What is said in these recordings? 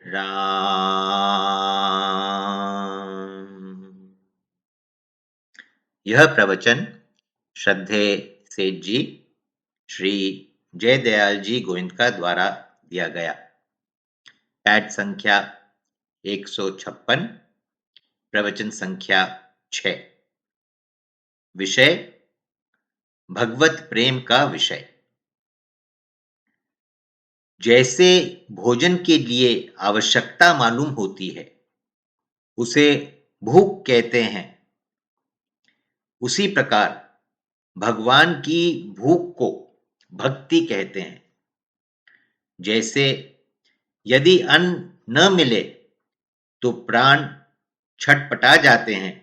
राम। यह प्रवचन श्रद्धेय सेठ जी श्री जयदयाल जी गोविंदका द्वारा दिया गया। पैड संख्या 156, प्रवचन संख्या 6। विषय भगवत प्रेम का विषय। जैसे भोजन के लिए आवश्यकता मालूम होती है, उसे भूख कहते हैं, उसी प्रकार भगवान की भूख को भक्ति कहते हैं। जैसे यदि अन्न न मिले तो प्राण छटपटा जाते हैं,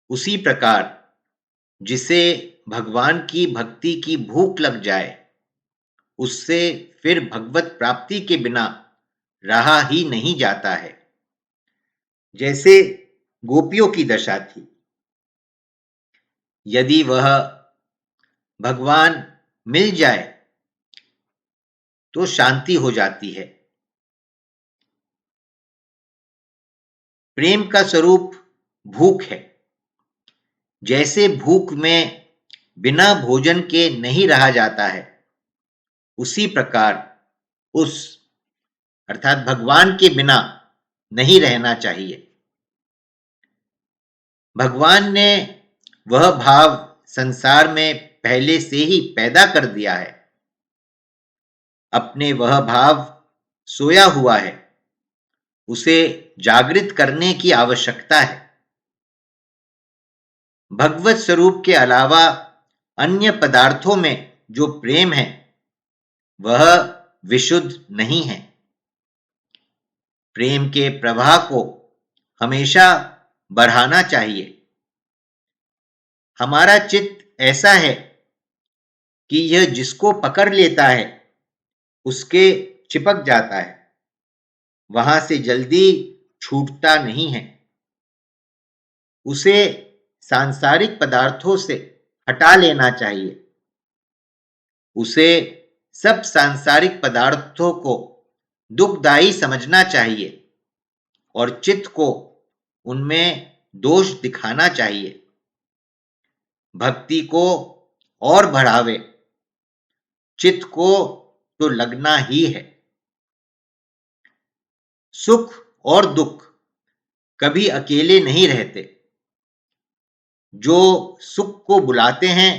उसी प्रकार जिसे भगवान की भक्ति की भूख लग जाए, उससे फिर भगवत प्राप्ति के बिना रहा ही नहीं जाता है। जैसे गोपियों की दशा थी, यदि वह भगवान मिल जाए तो शांति हो जाती है। प्रेम का स्वरूप भूख है। जैसे भूख में बिना भोजन के नहीं रहा जाता है, उसी प्रकार उस अर्थात भगवान के बिना नहीं रहना चाहिए। भगवान ने वह भाव संसार में पहले से ही पैदा कर दिया है। अपने वह भाव सोया हुआ है, उसे जागृत करने की आवश्यकता है। भगवत स्वरूप के अलावा अन्य पदार्थों में जो प्रेम है, वह विशुद्ध नहीं है। प्रेम के प्रवाह को हमेशा बढ़ाना चाहिए। हमारा चित्त ऐसा है कि यह जिसको पकड़ लेता है उसके चिपक जाता है, वहां से जल्दी छूटता नहीं है। उसे सांसारिक पदार्थों से हटा लेना चाहिए। उसे सब सांसारिक पदार्थों को दुखदायी समझना चाहिए और चित्त को उनमें दोष दिखाना चाहिए। भक्ति को और बढ़ावे, चित्त को तो लगना ही है। सुख और दुख कभी अकेले नहीं रहते। जो सुख को बुलाते हैं,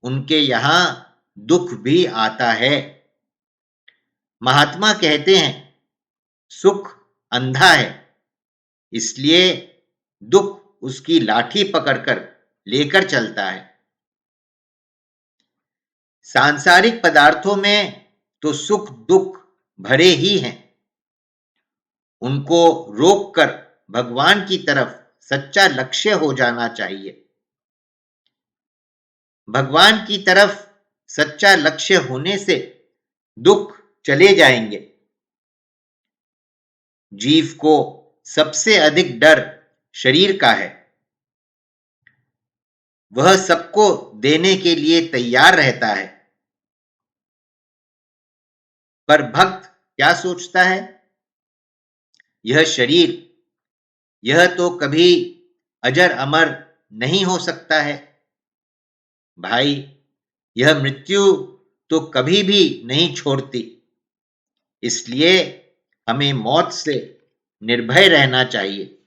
उनके यहां दुख भी आता है। महात्मा कहते हैं, सुख अंधा है, इसलिए दुख उसकी लाठी पकड़कर लेकर चलता है। सांसारिक पदार्थों में तो सुख दुख भरे ही हैं। उनको रोककर भगवान की तरफ सच्चा लक्ष्य हो जाना चाहिए। भगवान की तरफ सच्चा लक्ष्य होने से दुख चले जाएंगे। जीव को सबसे अधिक डर शरीर का है। वह सबको देने के लिए तैयार रहता है। पर भक्त क्या सोचता है? यह शरीर, यह तो कभी अजर अमर नहीं हो सकता है। भाई, यह मृत्यु तो कभी भी नहीं छोड़ती। इसलिए हमें मौत से निर्भय रहना चाहिए।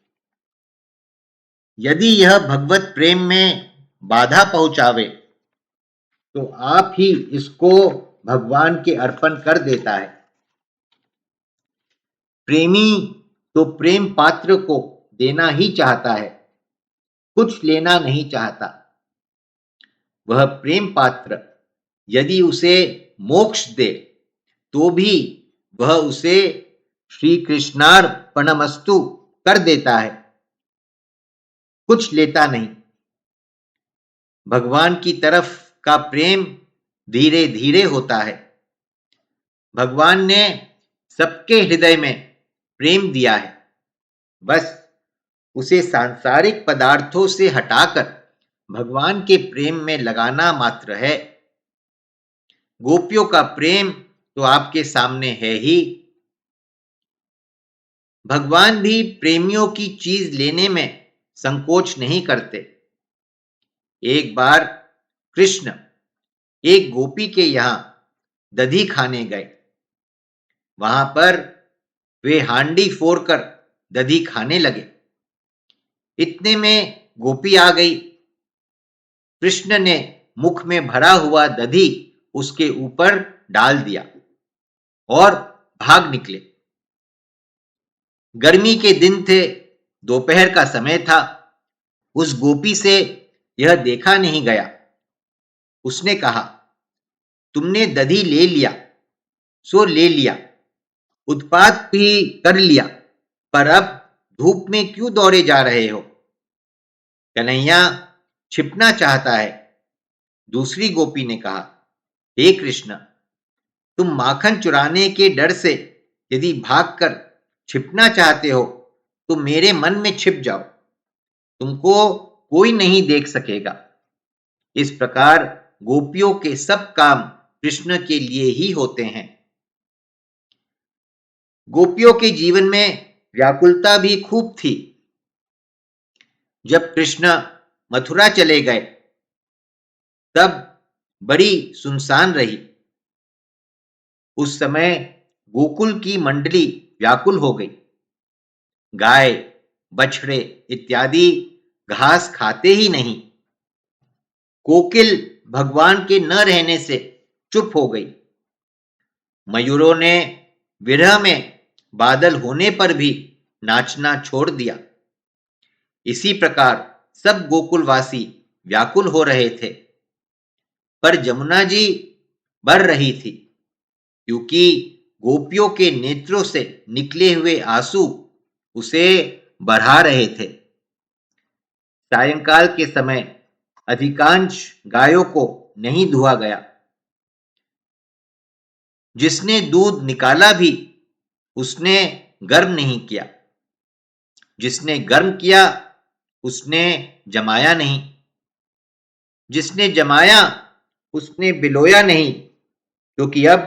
यदि यह भगवत प्रेम में बाधा पहुंचावे, तो आप ही इसको भगवान के अर्पण कर देता है। प्रेमी तो प्रेम पात्र को देना ही चाहता है, कुछ लेना नहीं चाहता। वह प्रेम पात्र यदि उसे मोक्ष दे, तो भी वह उसे श्री कृष्णार्पणमस्तु कर देता है, कुछ लेता नहीं। भगवान की तरफ का प्रेम धीरे धीरे होता है। भगवान ने सबके हृदय में प्रेम दिया है, बस उसे सांसारिक पदार्थों से हटाकर भगवान के प्रेम में लगाना मात्र है। गोपियों का प्रेम तो आपके सामने है ही। भगवान भी प्रेमियों की चीज लेने में संकोच नहीं करते। एक बार कृष्ण एक गोपी के यहां दधी खाने गए। वहां पर वे हांडी फोड़कर दधी खाने लगे। इतने में गोपी आ गई। कृष्ण ने मुख में भरा हुआ दधी उसके ऊपर डाल दिया और भाग निकले। गर्मी के दिन थे, दोपहर का समय था। उस गोपी से यह देखा नहीं गया। उसने कहा, तुमने दधी ले लिया सो ले लिया, उत्पात भी कर लिया, पर अब धूप में क्यों दौड़े जा रहे हो? कन्हैया छिपना चाहता है। दूसरी गोपी ने कहा, हे कृष्ण, तुम माखन चुराने के डर से यदि भागकर छिपना चाहते हो तो मेरे मन में छिप जाओ, तुमको कोई नहीं देख सकेगा। इस प्रकार गोपियों के सब काम कृष्ण के लिए ही होते हैं। गोपियों के जीवन में व्याकुलता भी खूब थी। जब कृष्ण मथुरा चले गए तब बड़ी सुनसान रही। उस समय गोकुल की मंडली व्याकुल हो गई। गाय, बछड़े इत्यादि घास खाते ही नहीं। कोकिल भगवान के न रहने से चुप हो गई। मयूरों ने विरह में बादल होने पर भी नाचना छोड़ दिया। इसी प्रकार सब गोकुलवासी व्याकुल हो रहे थे। पर जमुना जी बढ़ रही थी, क्योंकि गोपियों के नेत्रों से निकले हुए आंसू उसे बढ़ा रहे थे। सायंकाल के समय अधिकांश गायों को नहीं धुआ गया। जिसने दूध निकाला भी उसने गर्म नहीं किया। जिसने गर्म किया उसने जमाया नहीं। जिसने जमाया उसने बिलोया नहीं, क्योंकि अब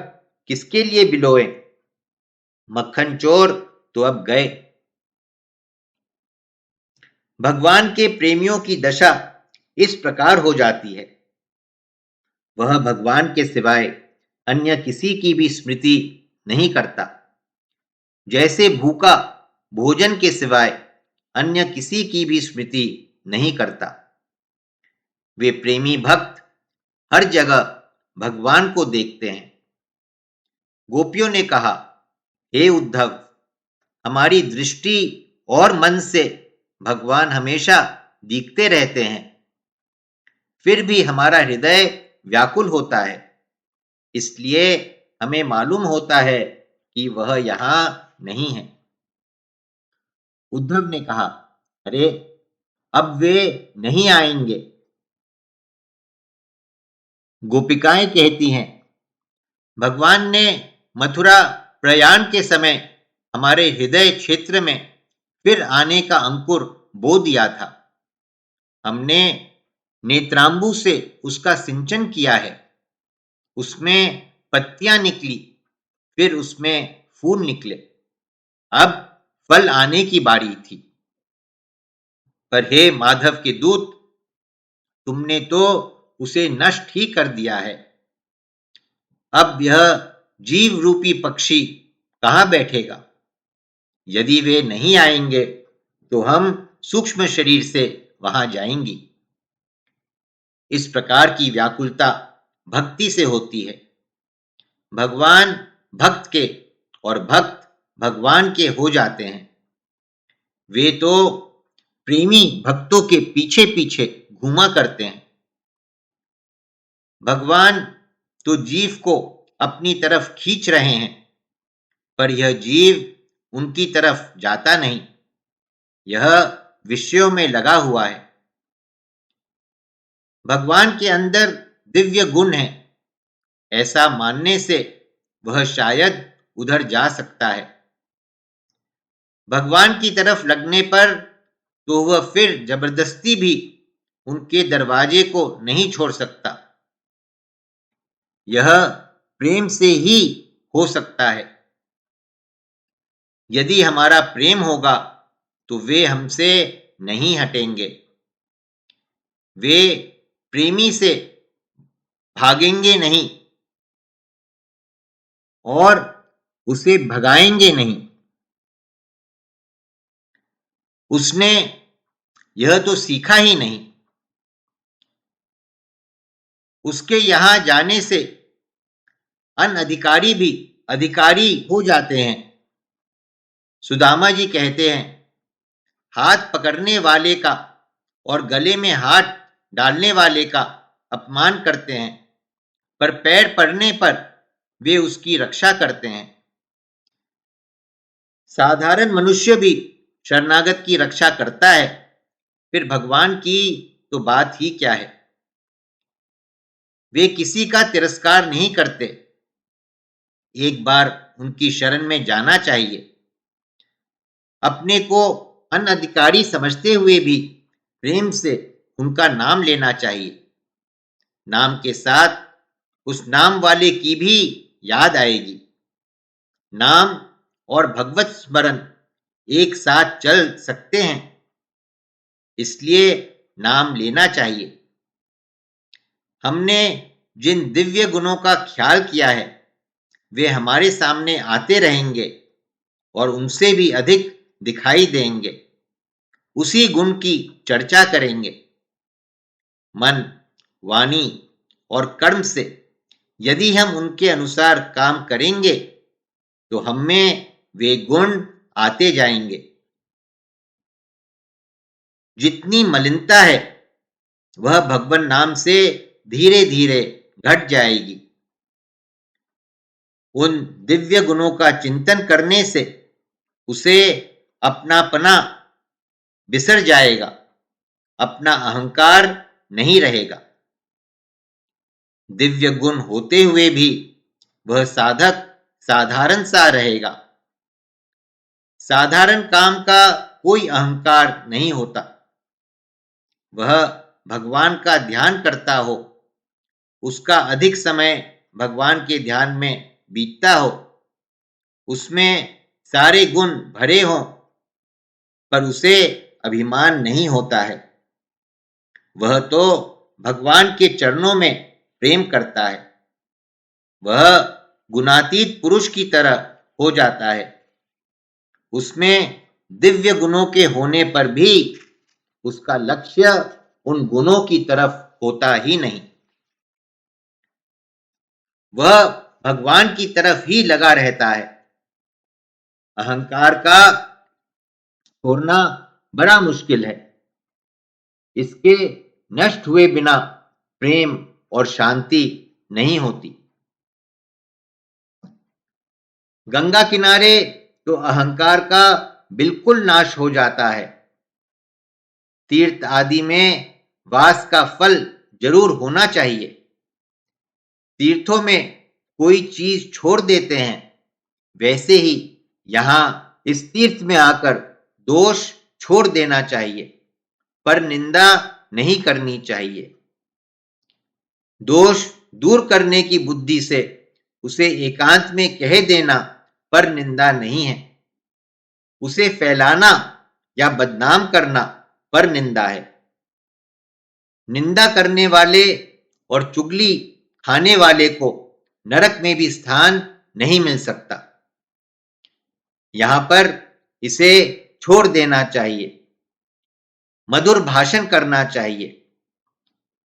किसके लिए बिलोए? मक्खन चोर तो अब गए। भगवान के प्रेमियों की दशा इस प्रकार हो जाती है। वह भगवान के सिवाय अन्य किसी की भी स्मृति नहीं करता। जैसे भूखा भोजन के सिवाय अन्य किसी की भी स्मृति नहीं करता। वे प्रेमी भक्त हर जगह भगवान को देखते हैं। गोपियों ने कहा, हे उद्धव, हमारी दृष्टि और मन से भगवान हमेशा दिखते रहते हैं, फिर भी हमारा हृदय व्याकुल होता है। इसलिए हमें मालूम होता है कि वह यहां नहीं है। उद्धव ने कहा, अरे अब वे नहीं आएंगे। गोपिकाएं कहती हैं, भगवान ने मथुरा प्रयाण के समय हमारे हृदय क्षेत्र में फिर आने का अंकुर बो दिया था। हमने नेत्रांबु से उसका सिंचन किया है। उसमें पत्तियां निकली, फिर उसमें फूल निकले। अब फल आने की बारी थी। पर हे माधव के दूत, तुमने तो उसे नष्ट ही कर दिया है। अब यह जीव रूपी पक्षी कहां बैठेगा? यदि वे नहीं आएंगे तो हम सूक्ष्म शरीर से वहां जाएंगी। इस प्रकार की व्याकुलता भक्ति से होती है। भगवान भक्त के और भक्त भगवान के हो जाते हैं। वे तो प्रेमी भक्तों के पीछे पीछे घूमा करते हैं। भगवान तो जीव को अपनी तरफ खींच रहे हैं, पर यह जीव उनकी तरफ जाता नहीं। यह विषयों में लगा हुआ है। भगवान के अंदर दिव्य गुण है, ऐसा मानने से वह शायद उधर जा सकता है। भगवान की तरफ लगने पर तो वह फिर जबरदस्ती भी उनके दरवाजे को नहीं छोड़ सकता। यह प्रेम से ही हो सकता है। यदि हमारा प्रेम होगा तो वे हमसे नहीं हटेंगे, वे प्रेमी से भागेंगे नहीं और उसे भगाएंगे नहीं। उसने यह तो सीखा ही नहीं। उसके यहां जाने से अनधिकारी भी अधिकारी हो जाते हैं। सुदामा जी कहते हैं, हाथ पकड़ने वाले का और गले में हाथ डालने वाले का अपमान करते हैं, पर पैर पड़ने पर वे उसकी रक्षा करते हैं। साधारण मनुष्य भी शरणागत की रक्षा करता है, फिर भगवान की तो बात ही क्या है। वे किसी का तिरस्कार नहीं करते। एक बार उनकी शरण में जाना चाहिए। अपने को अनधिकारी समझते हुए भी प्रेम से उनका नाम लेना चाहिए। नाम के साथ उस नाम वाले की भी याद आएगी। नाम और भगवत स्मरण एक साथ चल सकते हैं, इसलिए नाम लेना चाहिए। हमने जिन दिव्य गुणों का ख्याल किया है वे हमारे सामने आते रहेंगे और उनसे भी अधिक दिखाई देंगे। उसी गुण की चर्चा करेंगे। मन, वाणी और कर्म से यदि हम उनके अनुसार काम करेंगे तो हमें वे गुण आते जाएंगे। जितनी मलिनता है वह भगवान नाम से धीरे धीरे घट जाएगी। उन दिव्य गुणों का चिंतन करने से उसे अपनापना बिसर जाएगा, अपना अहंकार नहीं रहेगा। दिव्य गुण होते हुए भी वह साधक साधारण सा रहेगा। साधारण काम का कोई अहंकार नहीं होता। वह भगवान का ध्यान करता हो, उसका अधिक समय भगवान के ध्यान में बीतता हो, उसमें सारे गुण भरे हों, पर उसे अभिमान नहीं होता है। वह तो भगवान के चरणों में प्रेम करता है। वह गुणातीत पुरुष की तरह हो जाता है। उसमें दिव्य गुणों के होने पर भी उसका लक्ष्य उन गुणों की तरफ होता ही नहीं। वह भगवान की तरफ ही लगा रहता है। अहंकार का छोड़ना बड़ा मुश्किल है। इसके नष्ट हुए बिना प्रेम और शांति नहीं होती। गंगा किनारे तो अहंकार का बिल्कुल नाश हो जाता है। तीर्थ आदि में वास का फल जरूर होना चाहिए। तीर्थों में कोई चीज छोड़ देते हैं, वैसे ही यहां इस तीर्थ में आकर दोष छोड़ देना चाहिए, पर निंदा नहीं करनी चाहिए। दोष दूर करने की बुद्धि से उसे एकांत में कह देना पर निंदा नहीं है। उसे फैलाना या बदनाम करना पर निंदा है। निंदा करने वाले और चुगली खाने वाले को नरक में भी स्थान नहीं मिल सकता। यहां पर इसे छोड़ देना चाहिए। मधुर भाषण करना चाहिए।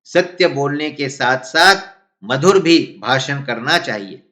सत्य बोलने के साथ साथ मधुर भी भाषण करना चाहिए।